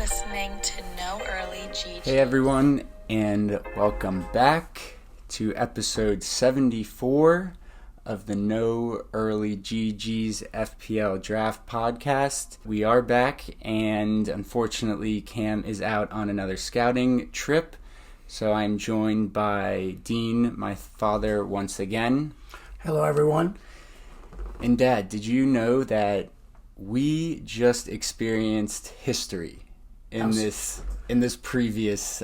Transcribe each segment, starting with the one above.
listening to No Early GG. Hey everyone, and welcome back to episode 74 of the No Early GG's FPL Draft Podcast. We are back, and unfortunately Cam is out on another scouting trip, so I'm joined by Dean, my father, once again. Hello everyone. And Dad, did you know that we just experienced history in this previous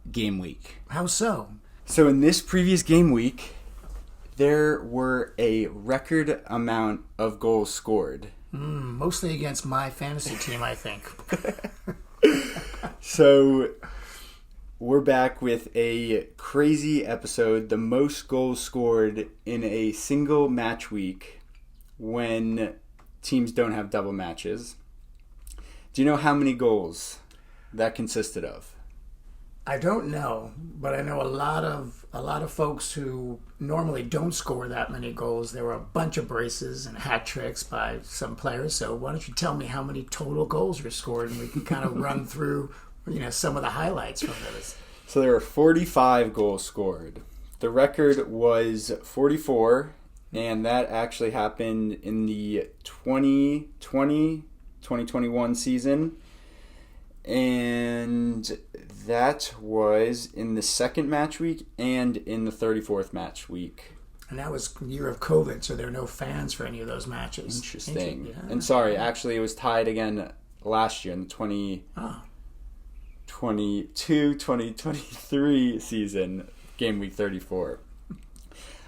game week? How so? So in this previous game week, there were a record amount of goals scored. Mostly against my fantasy team, I think. So we're back with a crazy episode, the most goals scored in a single match week when teams don't have double matches. Do you know how many goals that consisted of? I don't know, but I know a lot of folks who normally don't score that many goals. There were a bunch of braces and hat tricks by some players. So why don't you tell me how many total goals were scored, and we can kind of run through, some of the highlights from those. So there were 45 goals scored. The record was 44. And that actually happened in the 2020-2021 season. And that was in the second match week and in the 34th match week. And that was the year of COVID, so there are no fans for any of those matches. Interesting. Yeah. And sorry, actually it was tied again last year in the 2022-2023 season, game week 34.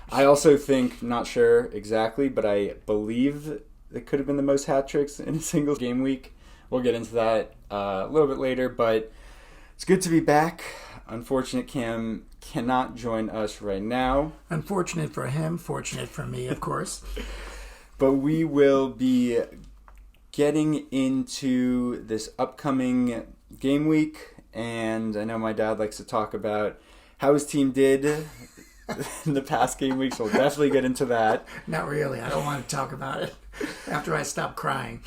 I also think, not sure exactly, but I believe it could have been the most hat tricks in a single game week. We'll get into that a little bit later, but it's good to be back. Unfortunate Cam cannot join us right now. Unfortunate for him, fortunate for me, of course. But we will be getting into this upcoming game week, and I know my dad likes to talk about how his team did in the past game weeks. We'll definitely get into that. Not really. I don't want to talk about it after I stop crying.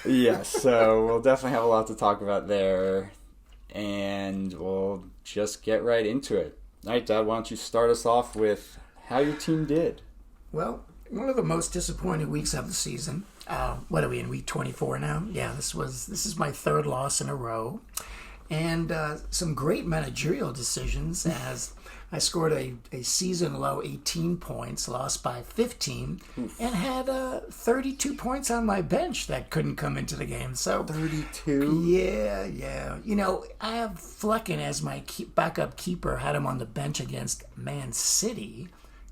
Yes, so we'll definitely have a lot to talk about there, and we'll just get right into it. All right, Dad, why don't you start us off with how your team did? Well, one of the most disappointing weeks of the season. What are we in, week 24 now? Yeah, this is my third loss in a row. And some great managerial decisions, as I scored a season-low 18 points, lost by 15, and had 32 points on my bench that couldn't come into the game. So 32? Yeah. I have Flecken as my backup keeper, had him on the bench against Man City,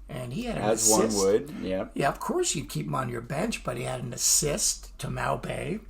and he had an assist. As one would, yeah. Yeah, of course you'd keep him on your bench, but he had an assist to Maupay,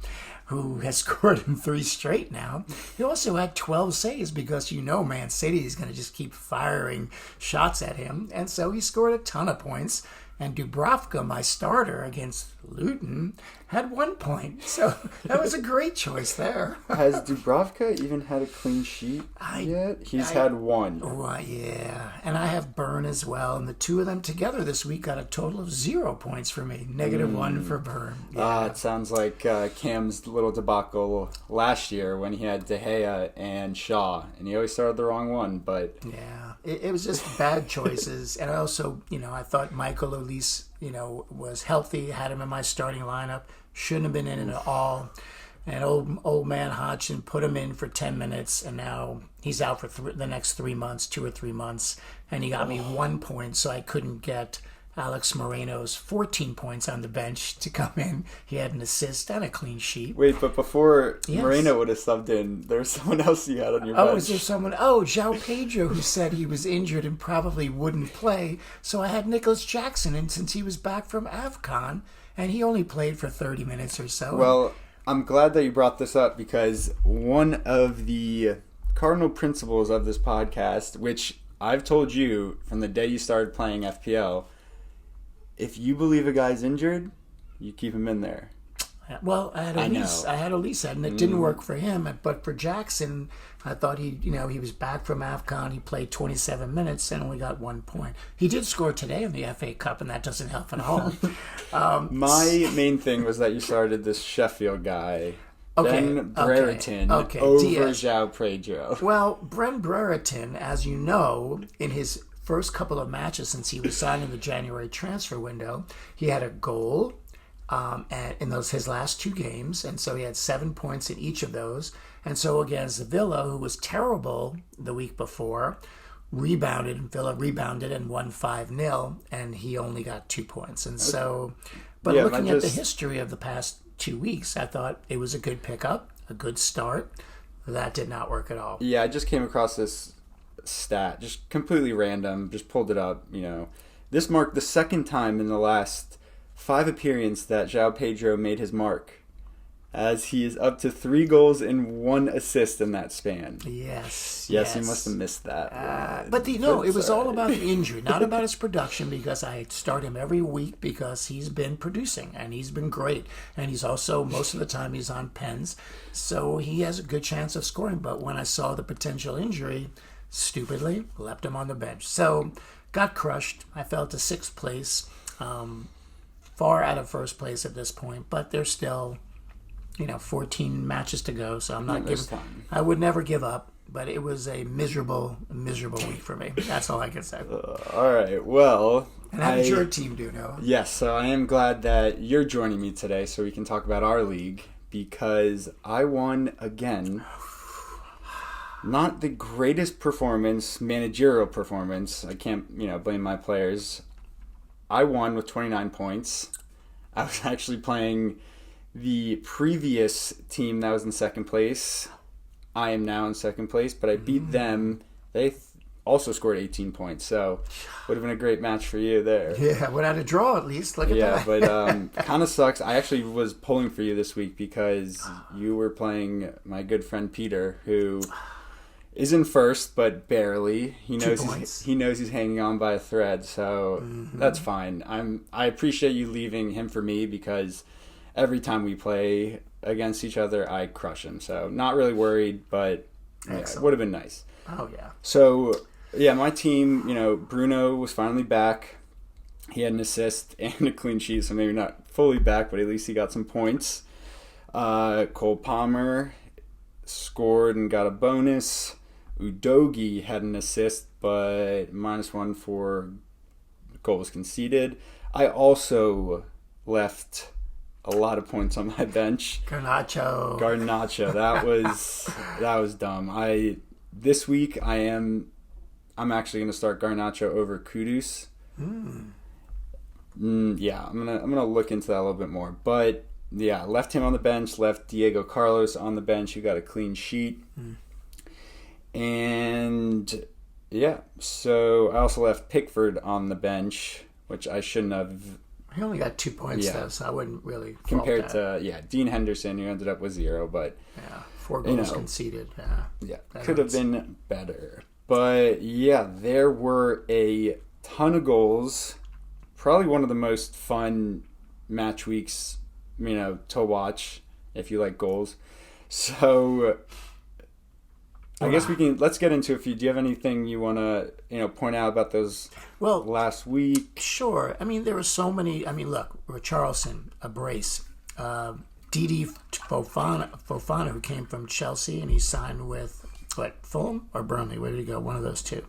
who has scored in 3 straight now. He also had 12 saves because Man City is going to just keep firing shots at him. And so he scored a ton of points. And Dubravka, my starter against Luton, had 1 point. So that was a great choice there. Has Dubravka even had a clean sheet yet? He's had 1. Well, yeah. And I have Byrne as well. And the two of them together this week got a total of 0 points for me. -1 for Byrne. Yeah. It sounds like Cam's little debacle last year when he had De Gea and Shaw. And he always started the wrong one, but... Yeah. It was just bad choices. And I also, I thought Michael Olise, was healthy, had him in my starting lineup, shouldn't have been in at all. And old man Hodgson put him in for 10 minutes, and now he's out for the next 3 months, 2 or 3 months. And he got me 1 point, so I couldn't get Alex Moreno's 14 points on the bench to come in. He had an assist and a clean sheet. Wait, but before Moreno would have subbed in, there was someone else you had on your bench. Oh, is there someone? Oh, João Pedro, who said he was injured and probably wouldn't play. So I had Nicholas Jackson in since he was back from AFCON, and he only played for 30 minutes or so. Well, I'm glad that you brought this up, because one of the cardinal principles of this podcast, which I've told you from the day you started playing FPL, if you believe a guy's injured, you keep him in there. Well, I had Elise, and it didn't work for him. But for Jackson, I thought he was back from AFCON. He played 27 minutes and only got 1 point. He did score today in the FA Cup, and that doesn't help at all. My main thing was that you started this Sheffield guy. Ben Brereton okay, over Diaz. João Pedro. Well, Brent Brereton, as you know, in his first couple of matches since he was signed in the January transfer window, he had a goal in his last 2 games, and so he had 7 points in each of those. And so against Villa, who was terrible the week before, Villa rebounded and won 5-0, and he only got 2 points. And so, but looking at the history of the past 2 weeks, I thought it was a good pickup, a good start. That did not work at all. Yeah, I just came across this stat, just completely random, just pulled it up, This marked the second time in the last 5 appearances that João Pedro made his mark, as he is up to 3 goals and 1 assist in that span. Yes. Yes, he must have missed that. But it was all about the injury, not about his production, because I start him every week because he's been producing, and he's been great. And he's also, most of the time, he's on pens, so he has a good chance of scoring. But when I saw the potential injury, stupidly left him on the bench. So, got crushed. I fell to 6th place, far out of 1st place at this point, but there's still 14 matches to go, so I'm not giving. I would never give up, but it was a miserable week for me. That's all I can say. All right, well. And how did your team do, Noah? Yes, so I am glad that you're joining me today so we can talk about our league, because I won again. Not the greatest managerial performance. I can't, blame my players. I won with 29 points. I was actually playing the previous team that was in 2nd place. I am now in 2nd place, but I beat them. They also scored 18 points, so would have been a great match for you there. Yeah, without a draw at least. Look at that. Yeah, but kind of sucks. I actually was pulling for you this week because you were playing my good friend Peter, who is in 1st, but barely. He knows he's hanging on by a thread, so that's fine. I appreciate you leaving him for me, because every time we play against each other, I crush him. So not really worried, but it would have been nice. Oh, yeah. So, my team, Bruno was finally back. He had an assist and a clean sheet, so maybe not fully back, but at least he got some points. Cole Palmer scored and got a bonus. Udogi had an assist, but -1 for goals conceded. I also left a lot of points on my bench. Garnacho. That was dumb. This week I'm actually going to start Garnacho over Kudus. Yeah, I'm gonna look into that a little bit more. But yeah, left him on the bench. Left Diego Carlos on the bench, who got a clean sheet. And yeah, so I also left Pickford on the bench, which I shouldn't have. He only got 2 points though, so I wouldn't really compared to Dean Henderson, who ended up with 0, but 4 goals conceded. Could have been better. But yeah, there were a ton of goals. Probably one of the most fun match weeks, to watch if you like goals. So I guess let's get into a few. Do you have anything you want to, point out about those last week? Sure. I mean, there were so many. I mean, look, Richarlison, a brace. Didi Fofana, who came from Chelsea, and he signed with, Fulham or Burnley? Where did he go? One of those two.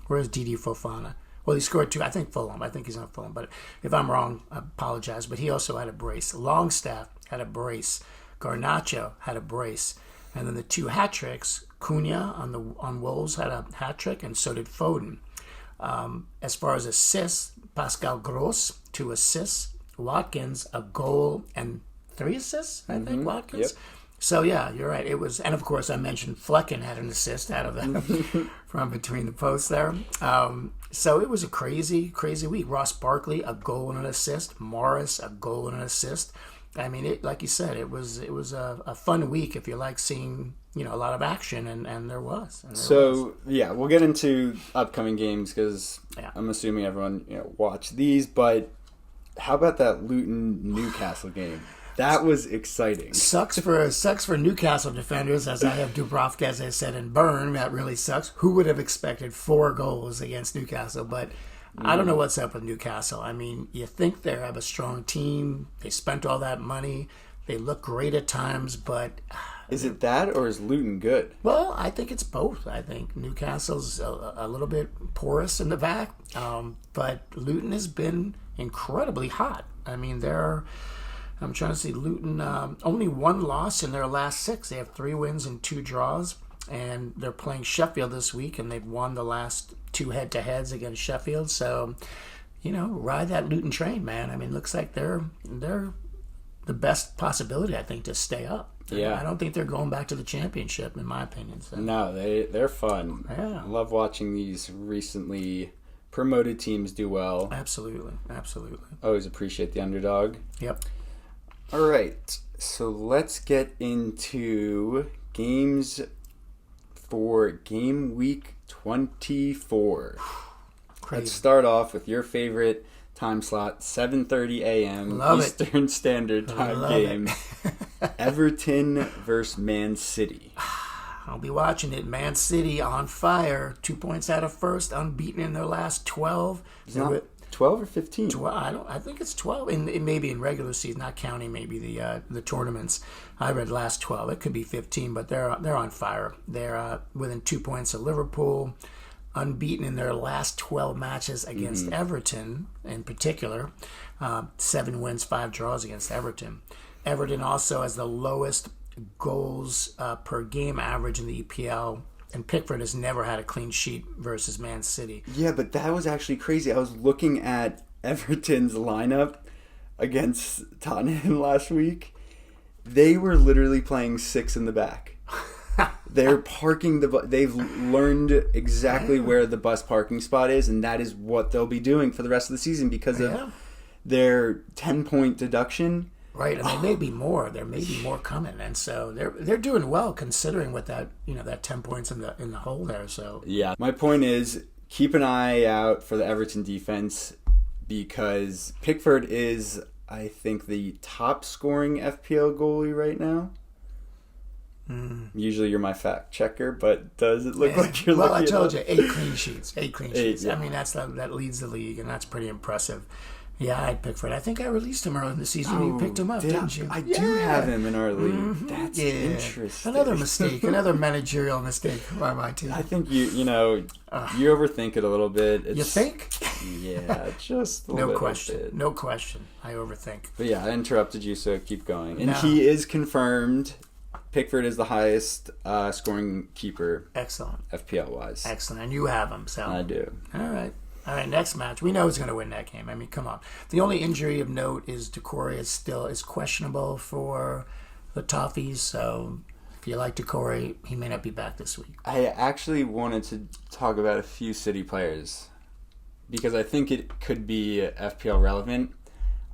Where's Didi Fofana? Well, he scored 2. I think Fulham. I think he's on Fulham. But if I'm wrong, I apologize. But he also had a brace. Longstaff had a brace. Garnacho had a brace. And then the 2 hat tricks, Cunha on Wolves had a hat trick, and so did Foden. As far as assists, Pascal Gross, 2 assists. Watkins, a goal and 3 assists, I think, Watkins. Yep. So, yeah, you're right. It was, and of course, I mentioned Flecken had an assist out of that from between the posts there. So it was a crazy, crazy week. Ross Barkley, a goal and an assist. Morris, a goal and an assist. I mean, like you said, it was a fun week if you like seeing, a lot of action, and there was. Yeah, we'll get into upcoming games because I'm assuming everyone watched these. But how about that Luton Newcastle game? That was exciting. Sucks for Newcastle defenders, as I have Dubrovka, as I said, and Byrne. That really sucks. Who would have expected 4 goals against Newcastle? But I don't know what's up with Newcastle. I mean, you think they have a strong team. They spent all that money. They look great at times, but Is it that, or is Luton good? well, I think it's both. I think Newcastle's a little bit porous in the back, but Luton has been incredibly hot. I mean, I'm trying to see, Luton only one loss in their last 6. They have 3 wins and 2 draws, and they're playing Sheffield this week, and they've won the last 2 head-to-heads against Sheffield. So, ride that Luton train, man. I mean, looks like they're the best possibility, I think, to stay up. Yeah. I don't think they're going back to the championship, in my opinion. So. No, they're fun. Yeah. I love watching these recently promoted teams do well. Absolutely. Always appreciate the underdog. Yep. All right, so let's get into games for game week 24. Crazy. Let's start off with your favorite time slot, 7:30 a.m. Love Eastern Standard Time game. Everton versus Man City. I'll be watching it. Man City on fire. 2 points out of first, unbeaten in their last 12. It's not 12 or 15? I think it's 12. Maybe in regular season, not counting maybe the tournaments. I read last 12. It could be 15, but they're on fire. They're within 2 points of Liverpool, unbeaten in their last 12 matches against Everton in particular. 7 wins, 5 draws against Everton. Everton also has the lowest goals per game average in the EPL, and Pickford has never had a clean sheet versus Man City. Yeah, but that was actually crazy. I was looking at Everton's lineup against Tottenham last week. They were literally playing 6 in the back. They're parking they've learned exactly where the bus parking spot is, and that is what they'll be doing for the rest of the season because of their 10-point deduction. Right, and there may be more. There may be more coming, and so they're doing well considering with that that 10 points in the hole there. So yeah, my point is keep an eye out for the Everton defense because Pickford is, I think, the top scoring FPL goalie right now. Usually you're my fact checker, but does it look like you're well? looking I told up? you 8 clean sheets. 8 clean sheets. Yeah. I mean that leads the league, and that's pretty impressive. Yeah, I had Pickford. I think I released him early in the season. You picked him up, didn't you? I do have him in our league. That's interesting. Another mistake, another managerial mistake by my team. I think you overthink it a little bit. You think? Yeah, just a No little question. bit. No question. I overthink. But yeah, I interrupted you, so keep going. And No. he is confirmed. Pickford is the highest scoring keeper, Excellent. FPL wise. Excellent. And you have him, so. I do. All right, next match. We know who's going to win that game. I mean, come on. The only injury of note is Decore is questionable for the Toffees, so if you like Decore, he may not be back this week. I actually wanted to talk about a few City players because I think it could be FPL relevant.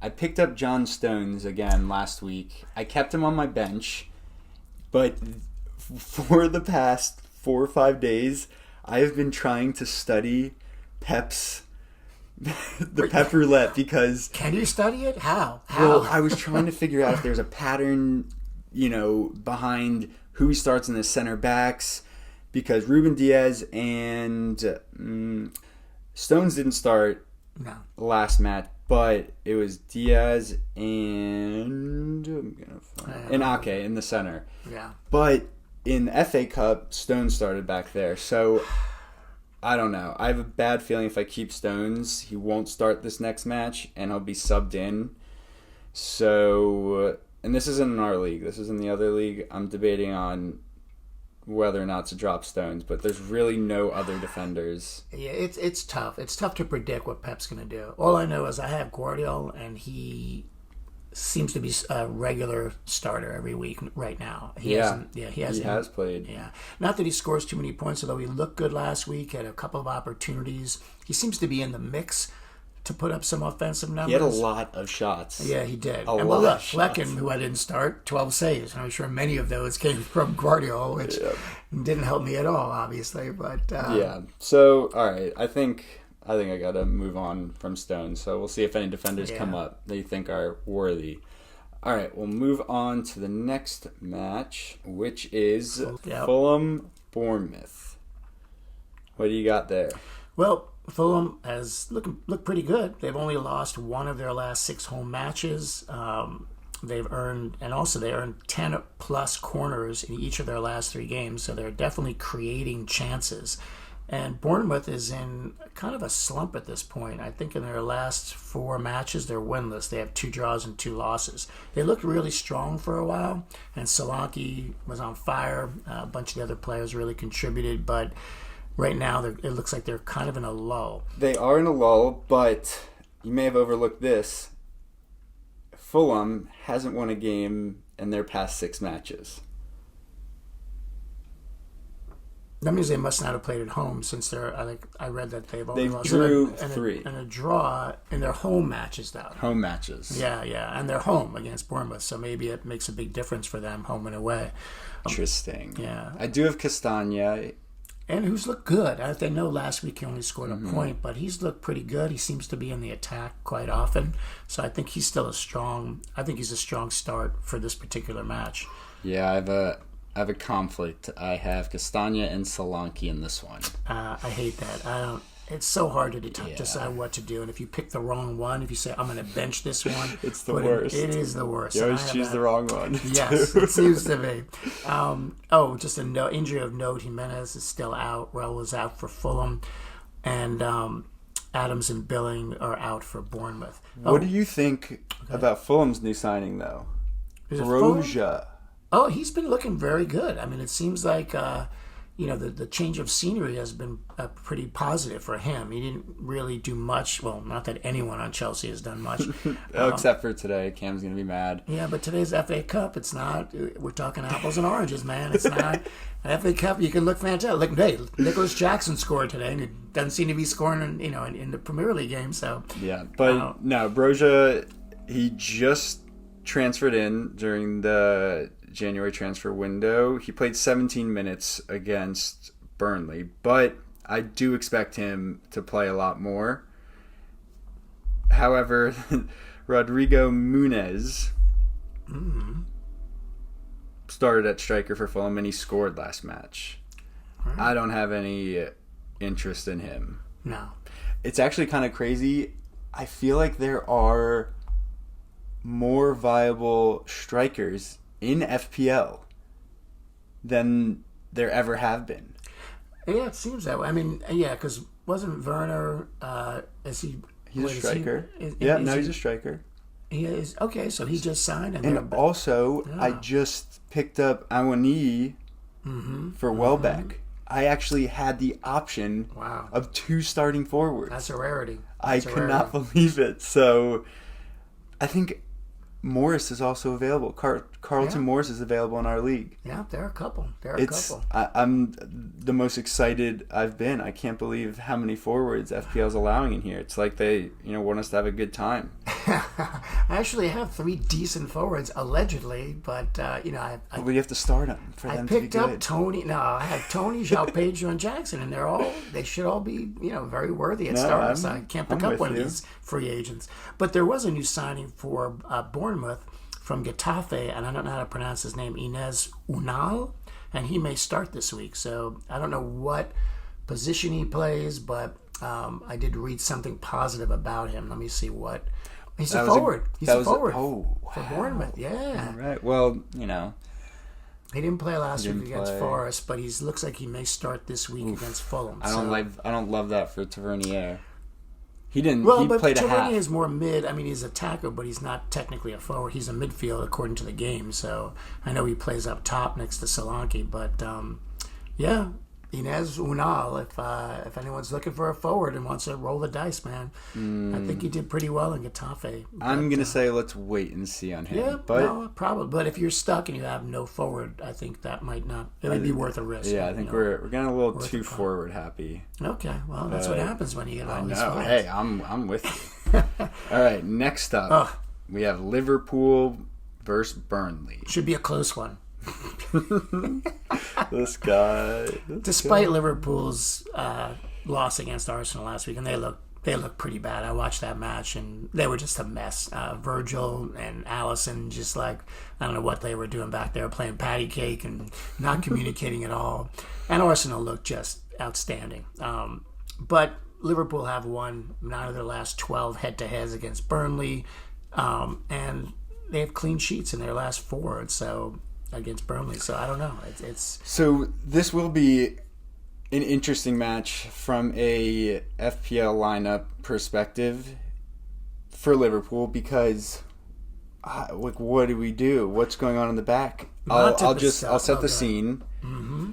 I picked up John Stones again last week. I kept him on my bench, but for the past 4 or 5 days, I have been trying to study Pep's Pep roulette because Can you study it? How? well, I was trying to figure out if there's a pattern, behind who he starts in the center backs because Ruben Diaz and Stones didn't start last match, but it was Diaz and Ake in the center. Yeah. But in the FA Cup, Stones started back there. So I don't know. I have a bad feeling if I keep Stones, he won't start this next match and he'll be subbed in. So, and this isn't in our league. This is in the other league. I'm debating on whether or not to drop Stones, but there's really no other defenders. Yeah, it's tough. It's tough to predict what Pep's going to do. All I know is I have Guardiola, and he seems to be a regular starter every week right now. He has played. Yeah, not that he scores too many points, although he looked good last week, had a couple of opportunities. He seems to be in the mix to put up some offensive numbers. He had a lot of shots. Yeah, he did. A lot of Flecken, shots. who I didn't start, 12 saves. And I'm sure many of those came from Guardiola, which didn't help me at all, obviously. But yeah. So, all right. I think I got to move on from Stones. So we'll see if any defenders come up that you think are worthy. All right. We'll move on to the next match, which is Fulham-Bournemouth. What do you got there? Well, Fulham has looked pretty good. They've only lost one of their last 6 home matches. They've earned, and also they earned 10 plus corners in each of their last 3 games, so they're definitely creating chances. And Bournemouth is in kind of a slump at this point. I think in their last 4 matches, they're winless. They have 2 draws and 2 losses. They looked really strong for a while, and Solanke was on fire. A bunch of the other players really contributed, but right now it looks like they're kind of in a lull. They are in a lull, but you may have overlooked this. Fulham hasn't won a game in their past 6 matches. That means they must not have played at home since I read that they've only lost drew 3 and a draw in their home matches though. Home matches. Yeah, and they're home against Bournemouth, so maybe it makes a big difference for them home and away. Interesting. Yeah. I do have Castagna. And who's looked good. I know last week he only scored a point, but he's looked pretty good. He seems to be in the attack quite often. So I think he's still a strong start for this particular match. Yeah, I have a conflict. I have Castagna and Solanke in this one. I hate that. It's so hard to decide what to do. And if you pick the wrong one, if you say, I'm going to bench this one. It's the worst. It is the worst. You always choose the wrong one. Yes, it seems to be. Just a injury of note. Jimenez is still out. Raul is out for Fulham. And Adams and Billing are out for Bournemouth. What do you think about Fulham's new signing, though? Broja. Oh, he's been looking very good. I mean, it seems like the change of scenery has been pretty positive for him. He didn't really do much. Well, not that anyone on Chelsea has done much. Except for today. Cam's going to be mad. Yeah, but today's FA Cup, it's not. We're talking apples and oranges, man. It's not. An FA Cup, you can look fantastic. Like, hey, Nicholas Jackson scored today, and it doesn't seem to be scoring in the Premier League game. So yeah, but no, Broja, he just transferred in during the January transfer window. He played 17 minutes against Burnley, but I do expect him to play a lot more. However, Rodrigo Muniz started at striker for Fulham and he scored last match. Right. I don't have any interest in him. No. It's actually kind of crazy. I feel like there are more viable strikers in FPL than there ever have been. Yeah, it seems that way. I mean, yeah, because wasn't Werner? He's a striker. He's a striker. He is okay. So he just signed, and also I just picked up Awani for Welbeck. I actually had the option of 2 starting forwards. That's a rarity. I could not believe it. So I think Morris is also available. Carlton Morris is available in our league. Yeah, there are a couple. I'm the most excited I've been. I can't believe how many forwards FPL is allowing in here. It's like they, want us to have a good time. I actually have 3 decent forwards, allegedly, but we have to start them for them to be good. I picked up Tony. No, I have Tony, João Pedro, and Jackson, and they should all be, very worthy at starting. So I can't pick up one of these free agents. But there was a new signing for Bournemouth from Getafe, and I don't know how to pronounce his name, Ines Unal, and he may start this week. So I don't know what position he plays, but I did read something positive about him. Let me see what. He's a forward. He's a forward for Bournemouth. Yeah. All right. Well, he didn't play last week against Forest, but he looks like he may start this week against Fulham. I don't love that for Tavernier. He didn't. Well, he but played a half. Tavernier is more mid. I mean, he's a attacker, but he's not technically a forward. He's a midfield according to the game. So I know he plays up top next to Solanke, but yeah. Ines Unal, if anyone's looking for a forward and wants to roll the dice, man, I think he did pretty well in Getafe. I'm going to say let's wait and see on him. Yeah, no, probably. But if you're stuck and you have no forward, I think that might be worth a risk. Yeah, I think we're getting a little too forward happy. Okay, well, that's what happens when you get all these forwards. Hey, I'm with you. All right, next up, we have Liverpool versus Burnley. Should be a close one. This guy. Despite Liverpool's loss against Arsenal last week, and they look pretty bad. I watched that match, and they were just a mess. Virgil and Alisson, just like, I don't know what they were doing back there, playing patty cake and not communicating at all. And Arsenal looked just outstanding. But Liverpool have won 9 of their last 12 head-to-heads against Burnley, and they have clean sheets in their last 4, so against Burnley. So I don't know. It's So this will be an interesting match from a FPL lineup perspective for Liverpool because, what do we do? What's going on in the back? I'll set the scene. Mm-hmm.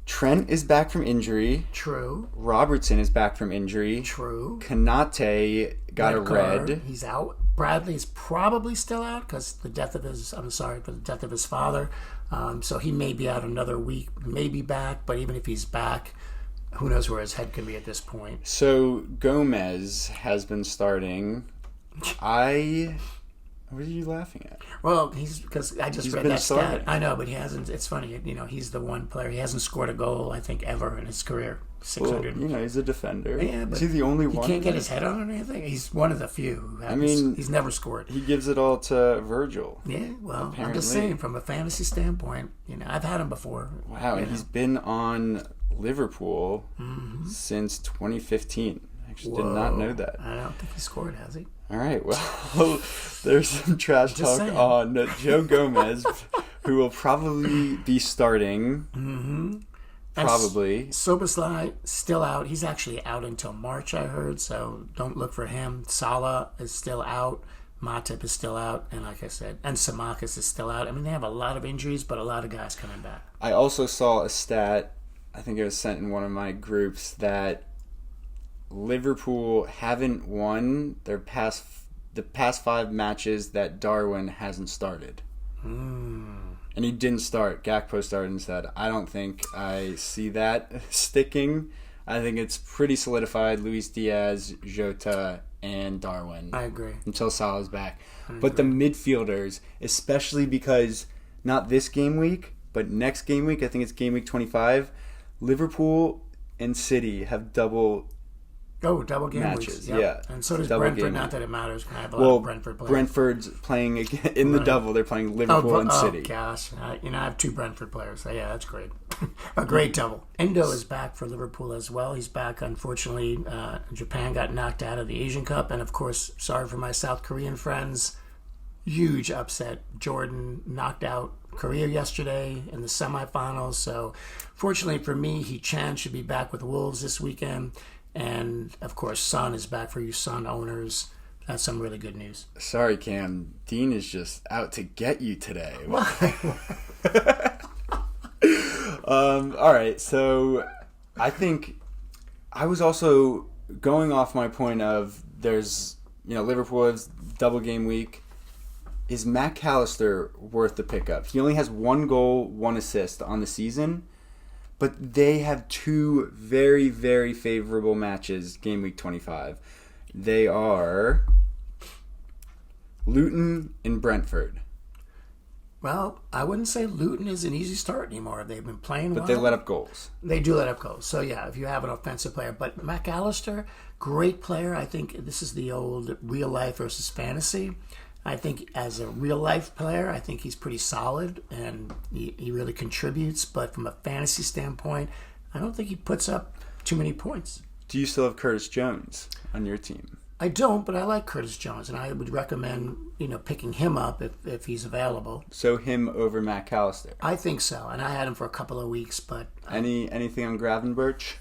Trent is back from injury. True. Robertson is back from injury. True. Kanate got a red. He's out. Bradley's probably still out because the death of his father. So he may be out another week, may be back. But even if he's back, who knows where his head can be at this point. So Gomez has been starting. What are you laughing at? Well, because I just read that starting. stat. I know, but he hasn't. It's funny. He's the one player. He hasn't scored a goal, I think, ever in his career. 600. Well, he's a defender. Yeah, but is he the only one? He can't get his head on or anything. He's one of the few. He's never scored. He gives it all to Virgil. Yeah, well, apparently. I'm just saying, from a fantasy standpoint, I've had him before. Wow, and he's been on Liverpool since 2015. I actually did not know that. I don't think he scored, has he? All right, well, there's some trash talk on Joe Gomez, who will probably be starting. Mm-hmm. Probably. Soboslai still out. He's actually out until March, I heard, so don't look for him. Salah is still out. Matip is still out. And like I said, and Samakis is still out. I mean, they have a lot of injuries, but a lot of guys coming back. I also saw a stat, I think it was sent in one of my groups, that Liverpool haven't won the past 5 matches that Darwin hasn't started. And he didn't start. Gakpo started instead. I don't think I see that sticking. I think it's pretty solidified. Luis Diaz, Jota, and Darwin. I agree. Until Salah's back. But the midfielders, especially because not this game week, but next game week, I think it's game week 25, Liverpool and City have double game matches. weeks. Yep. Yeah. And so does double Brentford. Not that it matters. I have a lot of Brentford players. Brentford's playing again in the double. They're playing Liverpool and City. Oh, gosh. I have 2 Brentford players. So, yeah, that's great. A great double. Endo is back for Liverpool as well. He's back, unfortunately. Japan got knocked out of the Asian Cup. And, of course, sorry for my South Korean friends. Huge upset. Jordan knocked out Korea yesterday in the semifinals. So, fortunately for me, Hee-chan should be back with Wolves this weekend. And, of course, Son is back for you Son owners. That's some really good news. Sorry, Cam. Dean is just out to get you today. All right, so I think I was also going off my point of there's, Liverpool has double game week. Is Matt Callister worth the pickup? He only has 1 goal, 1 assist on the season. But they have 2 very, very favorable matches, game week 25. They are Luton and Brentford. Well, I wouldn't say Luton is an easy start anymore. They've been playing well. But they let up goals. They do let up goals. So, yeah, if you have an offensive player. But McAllister, great player. I think this is the old real life versus fantasy. I think as a real-life player, I think he's pretty solid, and he really contributes. But from a fantasy standpoint, I don't think he puts up too many points. Do you still have Curtis Jones on your team? I don't, but I like Curtis Jones, and I would recommend picking him up if he's available. So him over Matt Callister? I think so, and I had him for a couple of weeks. But anything on Gravenberch?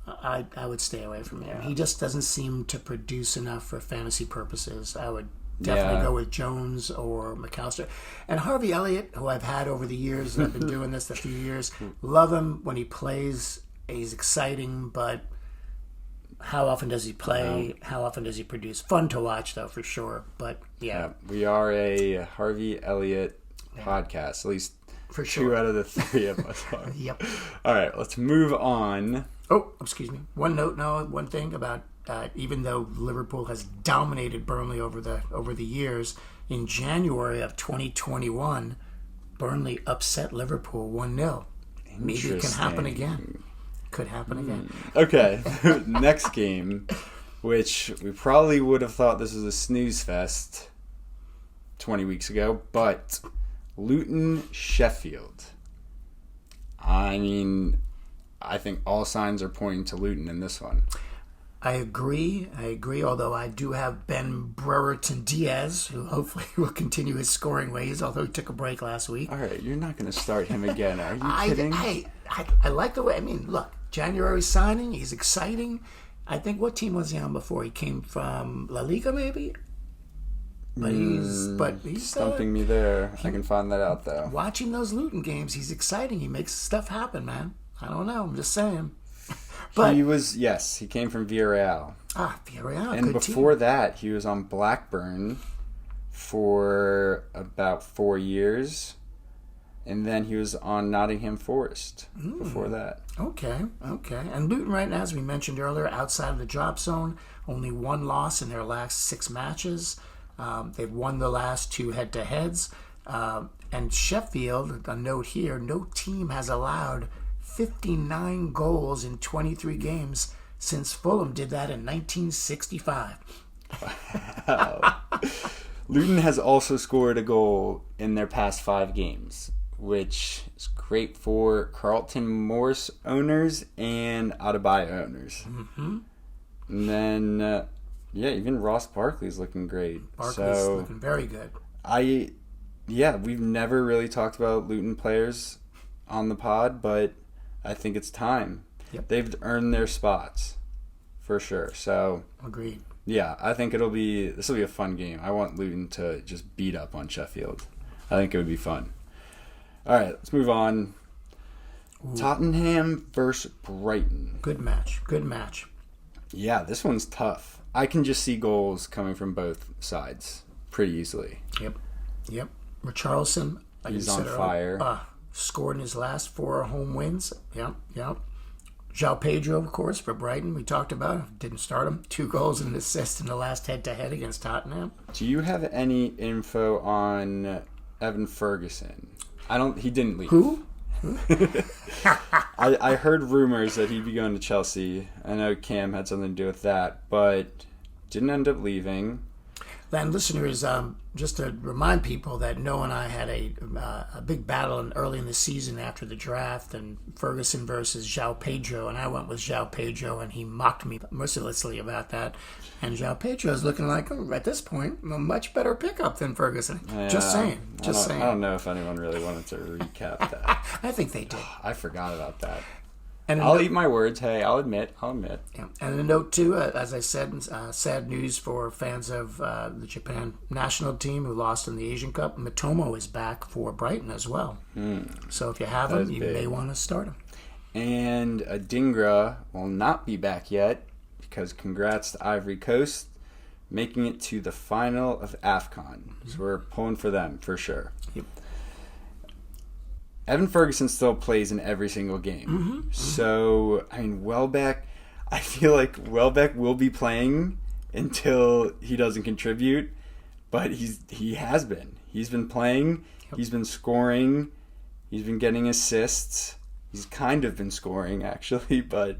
I would stay away from him. He just doesn't seem to produce enough for fantasy purposes. I would definitely go with Jones or McAllister. And Harvey Elliott, who I've had over the years, and I've been doing this a few years, love him when he plays. He's exciting, but how often does he play? How often does he produce? Fun to watch, though, for sure. But, yeah. We are a Harvey Elliott podcast, at least for 2 out of the 3 of us are. Yep. All right, let's move on. Oh, excuse me. One thing about even though Liverpool has dominated Burnley over the years, in January of 2021, Burnley upset Liverpool 1-0. Maybe it can happen again. Could happen again. Okay, next game, which we probably would have thought this was a snooze fest 20 weeks ago, but Luton Sheffield. I mean, I think all signs are pointing to Luton in this one. I agree. Although I do have Ben Brereton Diaz, who hopefully will continue his scoring ways. Although he took a break last week. All right, you're not going to start him again, are you kidding? I like the way. I mean, look, January signing. He's exciting. I think what team was he on before? He came from La Liga, maybe. But he's stumping me there. I can find that out though. Watching those Luton games, he's exciting. He makes stuff happen, man. I don't know. I'm just saying. But he came from Villarreal. Villarreal, and good before team. that, he was on Blackburn for about 4 years, and then he was on Nottingham Forest before that. Okay. And Luton right now, as we mentioned earlier, outside of the drop zone, only one loss in their last 6 matches. They've won the last 2 head-to-heads. And Sheffield, a note here, no team has allowed 59 goals in 23 games since Fulham did that in 1965. Wow. Luton has also scored a goal in their past 5 games, which is great for Carlton Morris owners and Adebayo owners. Mm-hmm. And then, even Ross Barkley's looking great. Barkley's looking very good. We've never really talked about Luton players on the pod, but I think it's time. Yep. They've earned their spots for sure. So agreed. Yeah, I think this will be a fun game. I want Luton to just beat up on Sheffield. I think it would be fun. All right, let's move on. Ooh. Tottenham versus Brighton. Good match. Yeah, this one's tough. I can just see goals coming from both sides pretty easily. Yep. Richarlison, he's on fire. Scored in his last 4 home wins. Yep. João Pedro, of course, for Brighton. We talked about him. Didn't start him. 2 goals and an assist in the last head-to-head against Tottenham. Do you have any info on Evan Ferguson? He didn't leave. Who? I heard rumors that he'd be going to Chelsea. I know Cam had something to do with that, but didn't end up leaving. And listeners, just to remind people that Noah and I had a big battle early in the season after the draft, and Ferguson versus João Pedro, and I went with João Pedro, and he mocked me mercilessly about that. And João Pedro is looking like, at this point, a much better pickup than Ferguson. Yeah, Just saying. I don't know if anyone really wanted to recap that. I think they did. I forgot about that. And I'll eat my words. Hey, I'll admit. Yeah. And a note, too, as I said, sad news for fans of the Japan national team who lost in the Asian Cup. Mitomo is back for Brighton as well. So if you have him, you may want to start him. And Adingra will not be back yet because congrats to Ivory Coast making it to the final of AFCON. So we're pulling for them for sure. Yep. Evan Ferguson still plays in every single game. So, Welbeck, I feel like Welbeck will be playing until he doesn't contribute, but he has been. He's been playing, he's been scoring, he's been getting assists. He's kind of been scoring, actually, but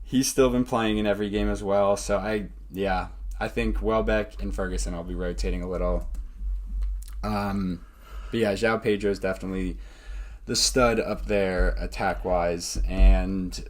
he's still been playing in every game as well. So, I think Welbeck and Ferguson I'll be rotating a little. But yeah, João Pedro is definitely the stud up there attack-wise. And,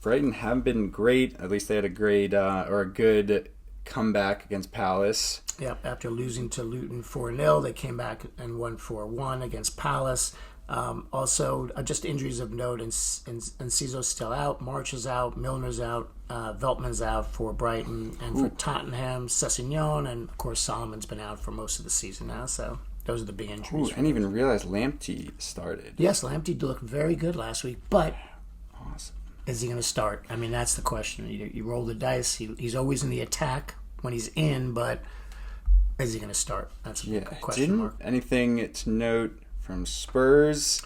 Brighton haven't been great. At least they had a good comeback against Palace. Yep, after losing to Luton 4-0, they came back and won 4-1 against Palace. Also, just injuries of note, and Enciso's still out, March is out, Milner's out, Veltman's out for Brighton, and for Tottenham, Sessegnon, and of course Solomon's been out for most of the season now, so those are the big injuries. I didn't even realize Lamptey started. Yes, Lamptey looked very good last week, but awesome. Is he going to start? I mean, that's the question. You roll the dice. He's always in the attack when he's in, but is he going to start? That's a big question mark. Anything to note from Spurs?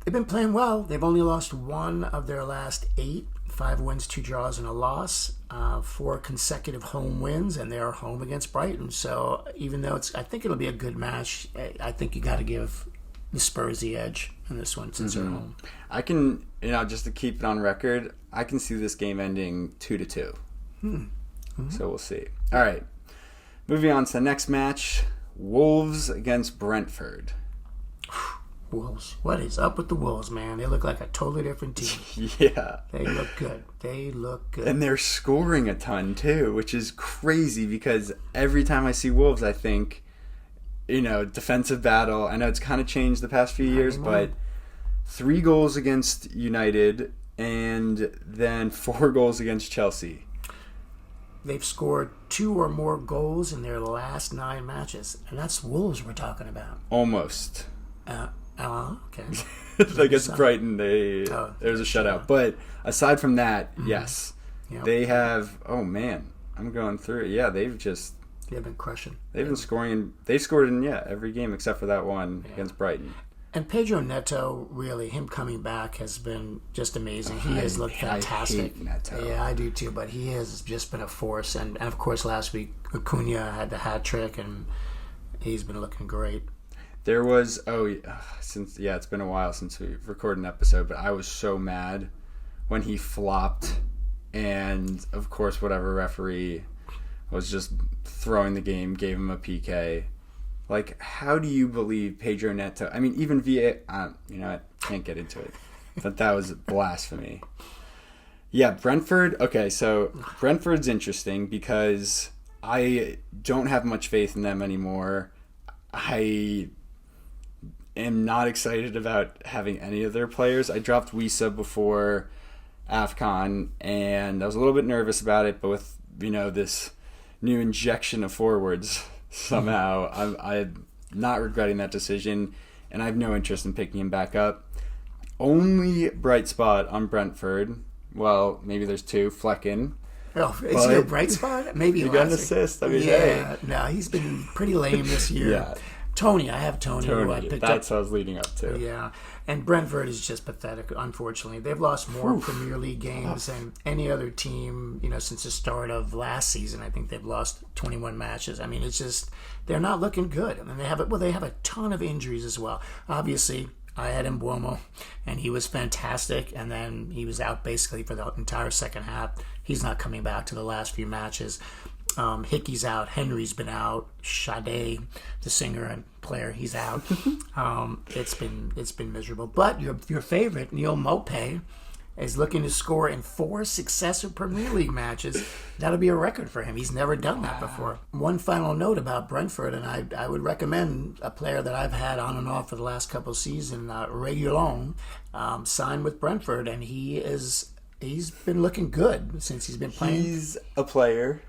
They've been playing well. They've only lost 1 of their last 8. 5 wins, 2 draws, and a loss. 4 consecutive home wins, and they are home against Brighton. So even though I think it'll be a good match, I think you got to give the Spurs the edge in this one since they're home. I can, just to keep it on record, I can see this game ending 2-2. So we'll see. All right, moving on to the next match: Wolves against Brentford. Wolves. What is up with the Wolves, man? They look like a totally different team. Yeah. They look good. They look good. And they're scoring a ton, too, which is crazy because every time I see Wolves, I think, defensive battle. I know it's kind of changed the past few years, but 3 goals against United and then 4 goals against Chelsea. They've scored 2 or more goals in their last 9 matches. And that's Wolves we're talking about. Almost. Okay. Against Brighton, there's a shutout. But aside from that, yes. Yep. They have, I'm going through it. Yeah, they've been crushing. They've been scoring. They scored in, every game except for that one against Brighton. And Pedro Neto, really, him coming back has been just amazing. He has looked fantastic. I hate Neto. Yeah, I do too. But he has just been a force. And of course, last week, Cunha had the hat trick, and he's been looking great. There was, it's been a while since we recorded an episode, but I was so mad when he flopped. And, of course, whatever referee was just throwing the game, gave him a PK. Like, how do you believe Pedro Neto? I mean, even VA, I can't get into it. But that was blasphemy. Yeah, Brentford. Okay, so Brentford's interesting because I don't have much faith in them anymore. I am not excited about having any of their players. I dropped Wisa before AFCON, and I was a little bit nervous about it, but with, this new injection of forwards, somehow I'm not regretting that decision, and I have no interest in picking him back up. Only bright spot on Brentford, well, maybe there's 2, Flecken. Oh, is he a bright spot? Maybe he got an assist. I mean, no, he's been pretty lame this year. Yeah. Tony, I have Tony who I picked up. That's what I was leading up to. Yeah, and Brentford is just pathetic, unfortunately. They've lost more Premier League games than any other team, since the start of last season. I think they've lost 21 matches. I mean, it's just, they're not looking good. I mean, they have a ton of injuries as well. Obviously, I had Mbuemo, and he was fantastic, and then he was out basically for the entire second half. He's not coming back to the last few matches. Hickey's out. Henry's been out. Sade, the singer and player, he's out. It's been miserable. But your favorite, Neil Maupay, is looking to score in 4 successive Premier League matches. That'll be a record for him. He's never done that before. One final note about Brentford, and I would recommend a player that I've had on and off for the last couple of seasons, Richarlison, signed with Brentford, and he's been looking good since he's been playing. He's a player.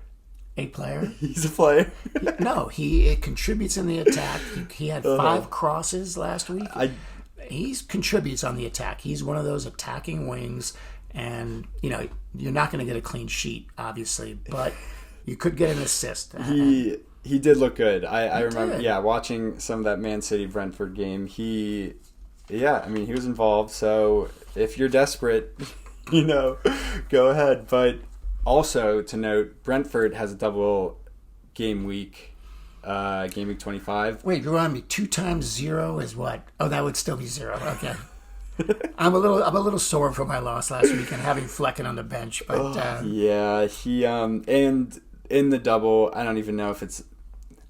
A player? He's a player. No, he contributes in the attack. He had 5 crosses last week. He contributes on the attack. He's one of those attacking wings, and you're not going to get a clean sheet, obviously, but you could get an assist. He did look good. I remember, watching some of that Man City Brentford game. He was involved. So if you're desperate, go ahead. But also to note, Brentford has a double game week, game week 25. Wait, you're on me. 2 times 0 is what? Oh, that would still be 0. Okay. I'm a little sore from my loss last week and having Flecken on the bench, but he and in the double, I don't even know if it's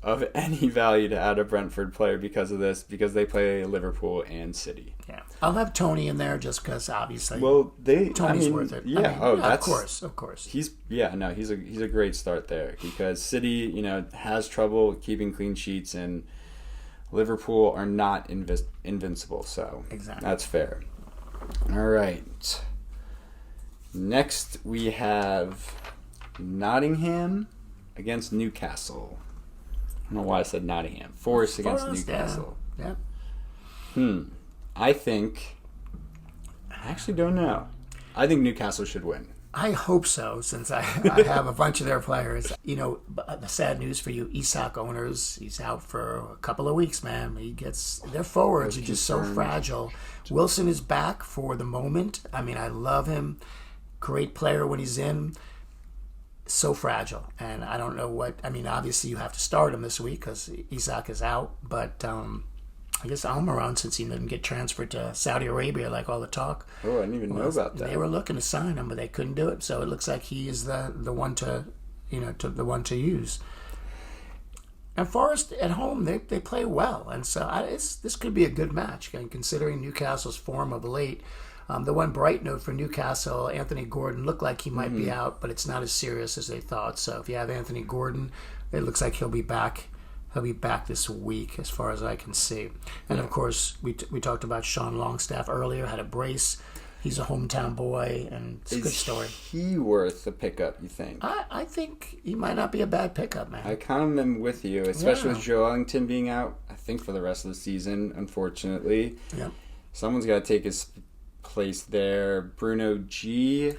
of any value to add a Brentford player because of this, because they play Liverpool and City. Yeah, I'll have Tony in there just because obviously. Well, Tony's worth it. Yeah, of course. He's a great start there because City, has trouble keeping clean sheets, and Liverpool are not invincible. So exactly, that's fair. All right. Next we have Nottingham against Newcastle. I don't know why I said Nottingham. Forest against Newcastle. Yeah. I actually don't know. I think Newcastle should win. I hope so, since I have a bunch of their players. The sad news for you Isak owners, he's out for a couple of weeks, man. Their forwards are just so fragile. Wilson is back for the moment. I mean, I love him. Great player when he's in. So fragile, and I don't know what. I mean, obviously you have to start him this week because Isak is out. But I guess Almiron, since he didn't get transferred to Saudi Arabia like all the talk. Oh, I didn't even know about that. They were looking to sign him, but they couldn't do it. So it looks like he is the one to the one to use. And Forest at home, they play well. And so this could be a good match, and considering Newcastle's form of late. The one bright note for Newcastle, Anthony Gordon looked like he might be out, but it's not as serious as they thought. So if you have Anthony Gordon, it looks like he'll be back. He'll be back this week, as far as I can see. And of course, we talked about Sean Longstaff earlier. Had a brace. He's a hometown boy, and it's a good story. Is he worth the pickup, you think? I think he might not be a bad pickup, man. I kind of am with you, especially with Joe Ellington being out, I think, for the rest of the season, unfortunately. Yeah. Someone's got to take his place there. Bruno G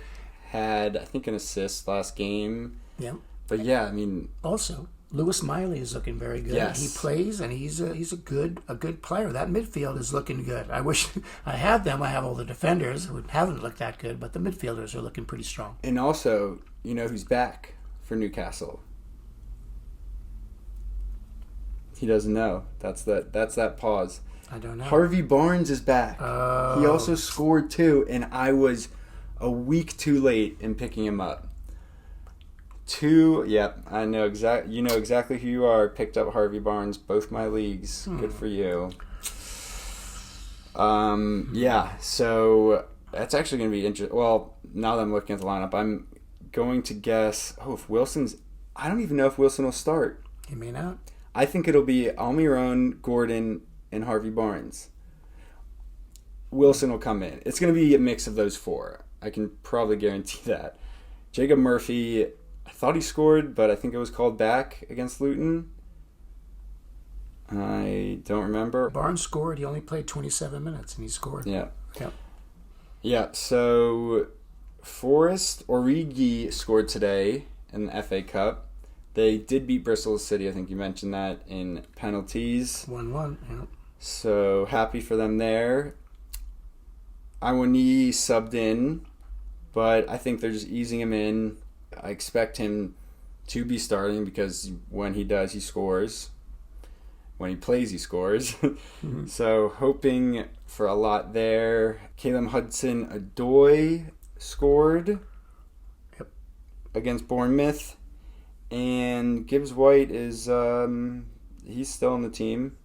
had, I think, an assist last game. Yeah. But yeah, I mean... Also, Lewis Miley is looking very good. Yes. He plays, and he's a good player. That midfield is looking good. I wish I had them. I have all the defenders who haven't looked that good, but the midfielders are looking pretty strong. And also, you know who's back for Newcastle? He doesn't know. That's that pause. I don't know. Harvey Barnes is back. He also scored too, and I was a week too late in picking him up. I know you know exactly who you are. Picked up Harvey Barnes, both my leagues. Good for you. So that's actually going to be interesting. Well, now that I'm looking at the lineup, I'm going to guess. If Wilson's, I don't even know if Wilson will start. He may not. I think it'll be Almiron, Gordon, and Harvey Barnes. Wilson will come in. It's going to be a mix of those four. I can probably guarantee that. Jacob Murphy, I thought he scored, but I think it was called back against Luton. I don't remember. Barnes scored. He only played 27 minutes, and he scored. Yeah. Yep. Yeah, so Forest Origi scored today in the FA Cup. They did beat Bristol City, I think you mentioned that, in penalties. 1-1, yeah. So happy for them there. Iwani subbed in, but I think they're just easing him in. I expect him to be starting because when he does, he scores. When he plays, he scores. So hoping for a lot there. Caleb Hudson-Odoi scored against Bournemouth. And Gibbs White is, he's still on the team.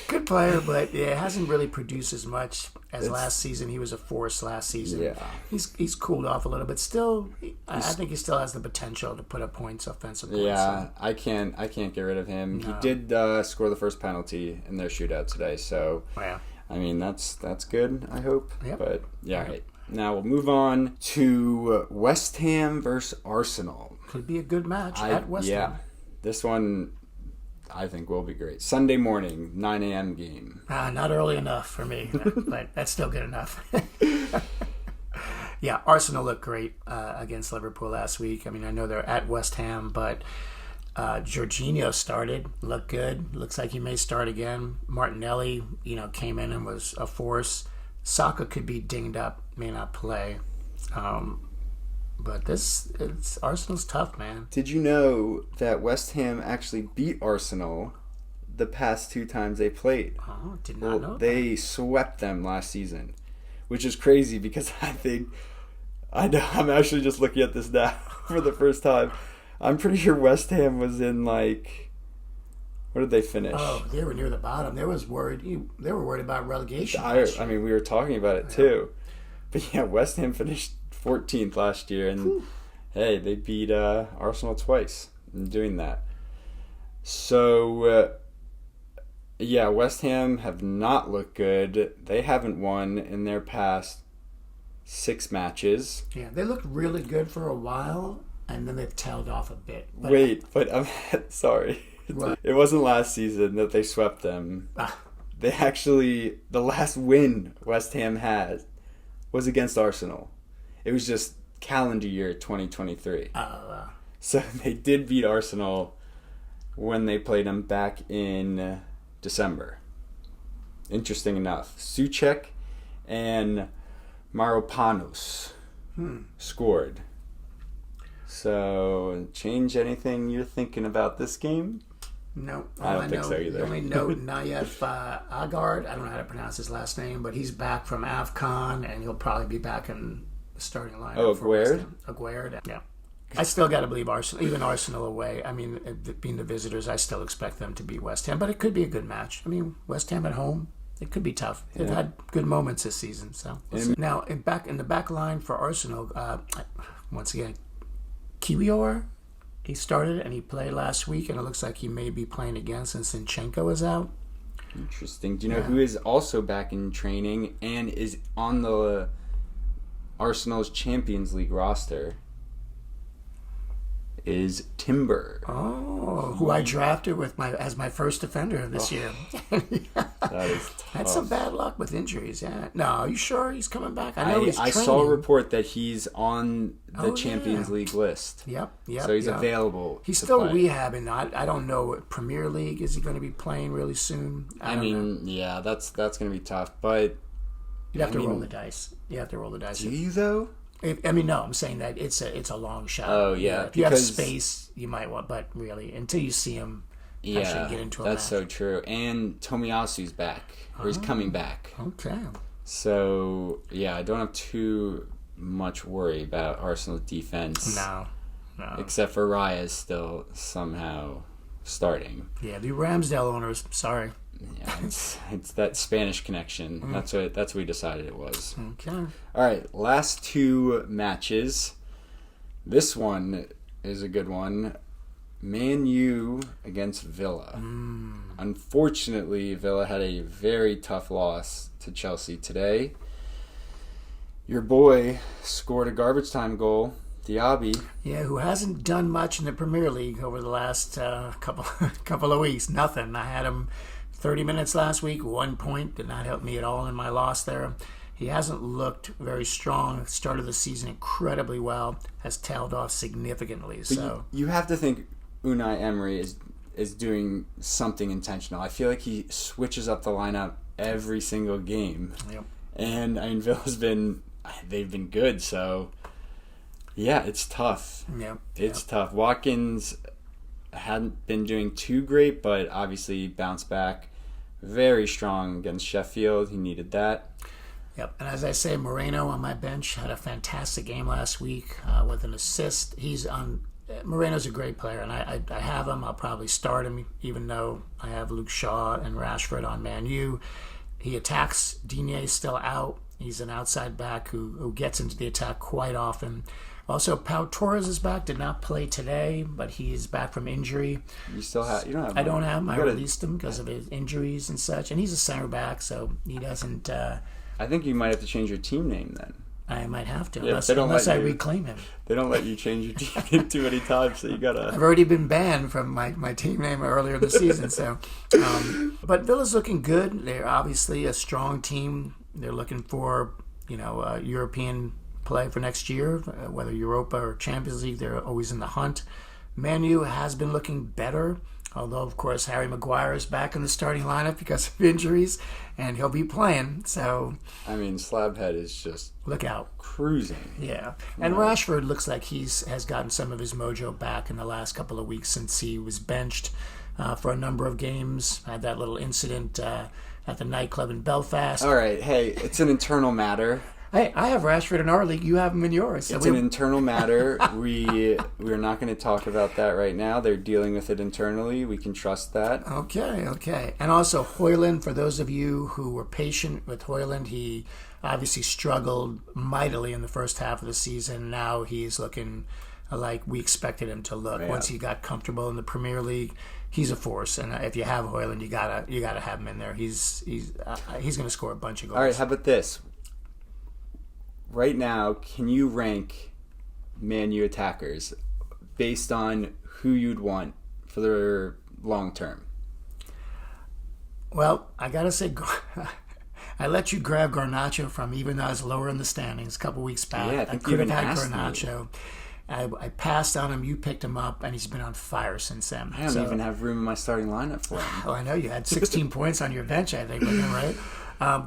Good player, but hasn't really produced as much as last season. He was a force last season. Yeah. He's cooled off a little bit. Still, I think he still has the potential to put up points, offensive points. Yeah, I can't get rid of him. No. He did score the first penalty in their shootout today, so wow. I mean that's good, I hope. Yep. But yeah, right. Now we'll move on to West Ham versus Arsenal. Could be a good match at West Ham. This one I think will be great. Sunday morning, 9 a.m. game. Not early enough for me, but that's still good enough. Yeah, Arsenal looked great against Liverpool last week. I mean, I know they're at West Ham, but Jorginho started, looked good. Looks like he may start again. Martinelli, came in and was a force. Saka could be dinged up, may not play. But Arsenal's tough, man. Did you know that West Ham actually beat Arsenal the past 2 times they played? Oh, did not know they swept them last season, which is crazy because I'm actually just looking at this now for the first time. I'm pretty sure West Ham was in what did they finish? Oh, they were near the bottom. They were worried about relegation. I mean, we were talking about it too. But yeah, West Ham finished 14th last year, and hey, they beat Arsenal twice in doing that. So, West Ham have not looked good. They haven't won in their past 6 matches. Yeah, they looked really good for a while, and then they've tailed off a bit. But I'm sorry. What? It wasn't last season that they swept them. They actually, the last win West Ham had was against Arsenal. It was just calendar year 2023. So they did beat Arsenal when they played them back in December. Interesting enough. Souček and Maropanos scored. So, change anything you're thinking about this game? No. I don't think so either. The only note, Nayef Agard, I don't know how to pronounce his last name, but he's back from AFCON, and he'll probably be back in the starting lineup. Aguerd? Aguerd, yeah. I still got to believe Arsenal, even Arsenal away. I mean, being the visitors, I still expect them to beat West Ham, but it could be a good match. I mean, West Ham at home, it could be tough. They've had good moments this season. So now, in the back line for Arsenal, once again, Kiwior, he started and he played last week, and it looks like he may be playing again since Zinchenko is out. Interesting. Do you know who is also back in training and is on the Arsenal's Champions League roster? Is Timber. Oh, who I drafted as my first defender of this year. That is tough. Had some bad luck with injuries. Yeah. No, are you sure he's coming back? I know he's training. I saw a report that he's on the Champions League list. Yep. So he's available. He's still rehabbing. I don't know. Premier League, is he going to be playing really soon? I mean, yeah, that's going to be tough. But you'd have to roll the dice. You have to roll the dice. Do you though? No, I'm saying that it's a long shot. Oh, yeah. If you have space, you might want, but really, until you see him actually get into a match. That's so true. And Tomiyasu's back, or he's coming back. Okay. So, I don't have too much worry about Arsenal defense. No. Except for Raya's still somehow starting. Yeah, the Ramsdale owners, sorry. Yeah, it's that Spanish connection. That's what we decided it was. Okay. All right, last two matches. This one is a good one. Man U against Villa. Unfortunately, Villa had a very tough loss to Chelsea today. Your boy scored a garbage time goal, Diaby. Yeah, who hasn't done much in the Premier League over the last couple of weeks. Nothing. I had him 30 minutes last week, 1 point. Did not help me at all in my loss there. He hasn't looked very strong. Started the season incredibly well. Has tailed off significantly. So you have to think Unai Emery is doing something intentional. I feel like he switches up the lineup every single game. Yep. And I mean, Villa's they've been good. So yeah, it's tough. Yep. It's tough. Watkins hadn't been doing too great, but obviously bounced back very strong against Sheffield. He needed that. Yep, and as I say, Moreno on my bench had a fantastic game last week with an assist. Moreno's a great player, and I have him. I'll probably start him, even though I have Luke Shaw and Rashford on Man U. He attacks. Digne's still out. He's an outside back who gets into the attack quite often. Also, Pau Torres is back. Did not play today, but he is back from injury. You don't have him. I don't have him. I released him because of his injuries and such. And he's a center back, so he doesn't. I think you might have to change your team name then. I might have to, unless I reclaim him. They don't let you change your team name too many times, so you gotta. I've already been banned from my team name earlier this season. So, but Villa's looking good. They're obviously a strong team. They're looking for European play for next year, whether Europa or Champions League. They're always in the hunt. Man U has been looking better, although of course Harry Maguire is back in the starting lineup because of injuries, and he'll be playing. So I mean, Slabhead is just look out, cruising. Yeah, and Rashford looks like has gotten some of his mojo back in the last couple of weeks since he was benched for a number of games. Had that little incident at the nightclub in Belfast. All right, hey, it's an internal matter. Hey, I have Rashford in our league. You have him in yours. It's an internal matter. We're not going to talk about that right now. They're dealing with it internally. We can trust that. Okay. And also Højlund, for those of you who were patient with Højlund, he obviously struggled mightily in the first half of the season. Now he's looking like we expected him to look. Yeah. Once he got comfortable in the Premier League, he's a force. And if you have Højlund, you gotta have him in there. He's going to score a bunch of goals. All right, how about this? Right now, can you rank Man U attackers based on who you'd want for the long term? Well, I gotta say, I let you grab Garnacho from even though I was lower in the standings a couple weeks back. Yeah, I could have had Garnacho. I passed on him. You picked him up, and he's been on fire since then. I don't even have room in my starting lineup for him. Well, I know you had 16 points on your bench, I think, with him, right?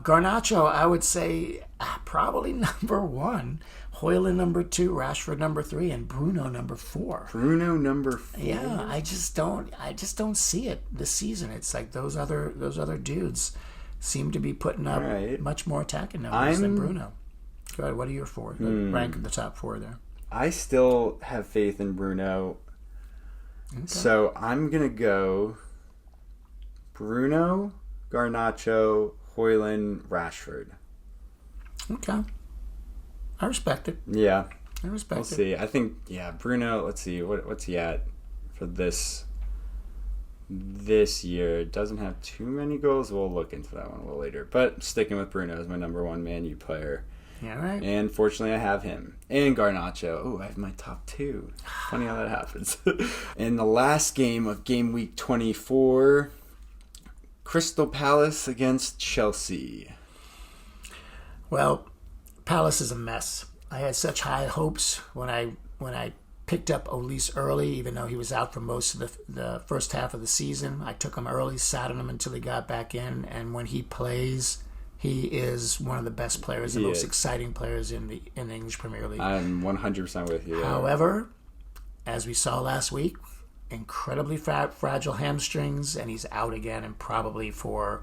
Garnacho, I would say probably number one. Højlund number 2, Rashford number 3, and Bruno number 4. Bruno number 4. Yeah, I just don't see it this season. It's like those other dudes seem to be putting up much more attacking numbers than Bruno. Go ahead. What are your 4? Rank the top 4 there. I still have faith in Bruno. Okay. So I'm going to go Bruno, Garnacho, Højlund, Rashford. Okay. I respect it. Yeah. I respect it. We'll see. I think, Bruno, let's see. What's he at for this year? Doesn't have too many goals. We'll look into that one a little later. But sticking with Bruno as my number one Man U player. Yeah, right. And fortunately, I have him. And Garnacho. Oh, I have my top two. Funny how that happens. In the last game of game week 24, Crystal Palace against Chelsea. Well, Palace is a mess. I had such high hopes when I picked up Olise early, even though he was out for most of the first half of the season. I took him early, sat on him until he got back in, and when he plays, he is one of the best players, the most exciting players in the English Premier League. I'm 100% with you. However, as we saw last week, incredibly fragile hamstrings, and he's out again and probably for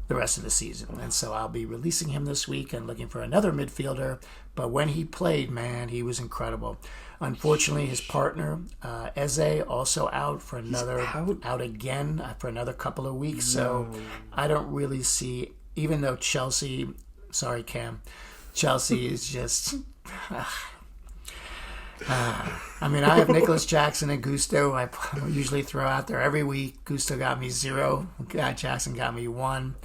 the rest of the season. And so I'll be releasing him this week and looking for another midfielder. But when he played, man, he was incredible. Unfortunately, his partner, Eze, also out for out again for another couple of weeks. No. So I don't really see, even though Chelsea, sorry, Cam, Chelsea is just... I mean, I have Nicholas Jackson and Gusto. I usually throw out there every week. Gusto got me 0. Jackson got me 1.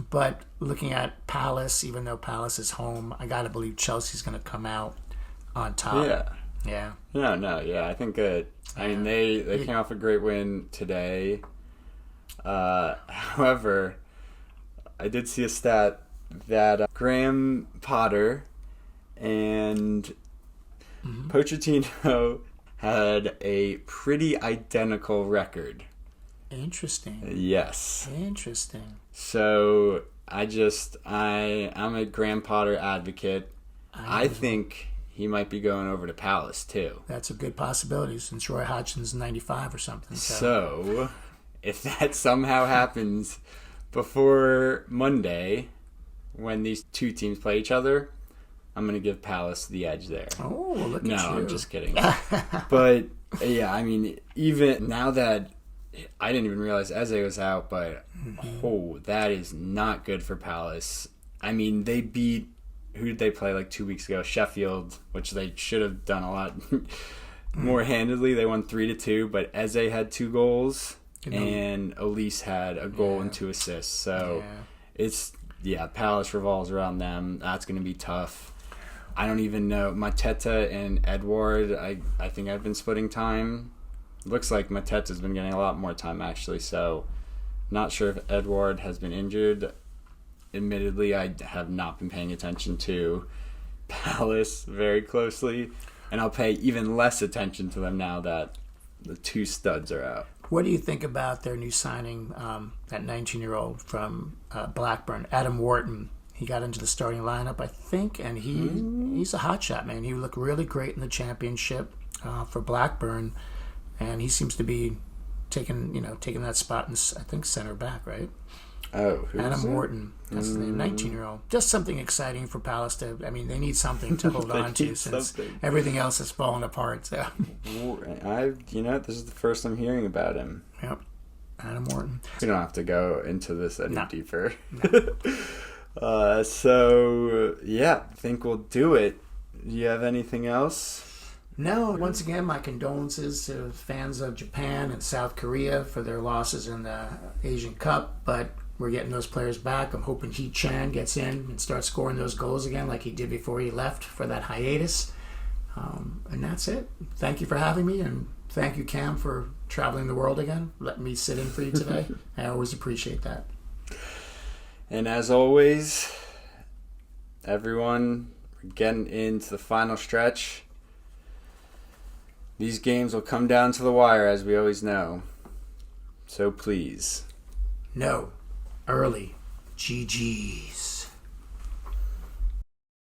But looking at Palace, even though Palace is home, I got to believe Chelsea's going to come out on top. Yeah. Yeah. I think that. I mean, they came off a great win today. However, I did see a stat that Graham Potter and Pochettino had a pretty identical record. Interesting. Yes. Interesting. So I'm a Graham Potter advocate. I think he might be going over to Palace too. That's a good possibility since Roy Hodgson's 95 or something. So if that somehow happens before Monday, when these two teams play each other, I'm going to give Palace the edge there. Oh, look at you. No, I'm just kidding. But, yeah, I mean, even now that I didn't even realize Eze was out, but, that is not good for Palace. I mean, they beat, who did they play like 2 weeks ago? Sheffield, which they should have done a lot more handedly. They won 3-2, but Eze had 2 goals, and Olise had a goal and 2 assists. So, Palace revolves around them. That's going to be tough. I don't even know. Mateta and Edward, I think I've been splitting time. Looks like Mateta's been getting a lot more time, actually. So, not sure if Edward has been injured. Admittedly, I have not been paying attention to Palace very closely. And I'll pay even less attention to them now that the 2 studs are out. What do you think about their new signing, that 19-year-old from Blackburn, Adam Wharton? He got into the starting lineup, I think, and he's a hotshot, man. He looked really great in the championship for Blackburn, and he seems to be taking that spot in, I think, center back, right? Oh, Adam Wharton. That's the 19-year-old. Just something exciting for Palace to. I mean, they need something to hold on to since everything else has fallen apart. So, this is the first I'm hearing about him. Yep, Adam Wharton. We don't have to go into this any deeper. No. I think we'll do it. Do you have anything else? No. Once again, my condolences to fans of Japan and South Korea for their losses in the Asian Cup, but we're getting those players back. I'm hoping Hee-chan gets in and starts scoring those goals again like he did before he left for that hiatus. And that's it. Thank you for having me, and thank you, Cam, for traveling the world again. Let me sit in for you today. I always appreciate that. And as always, everyone, we're getting into the final stretch. These games will come down to the wire, as we always know. So please. No early GGs.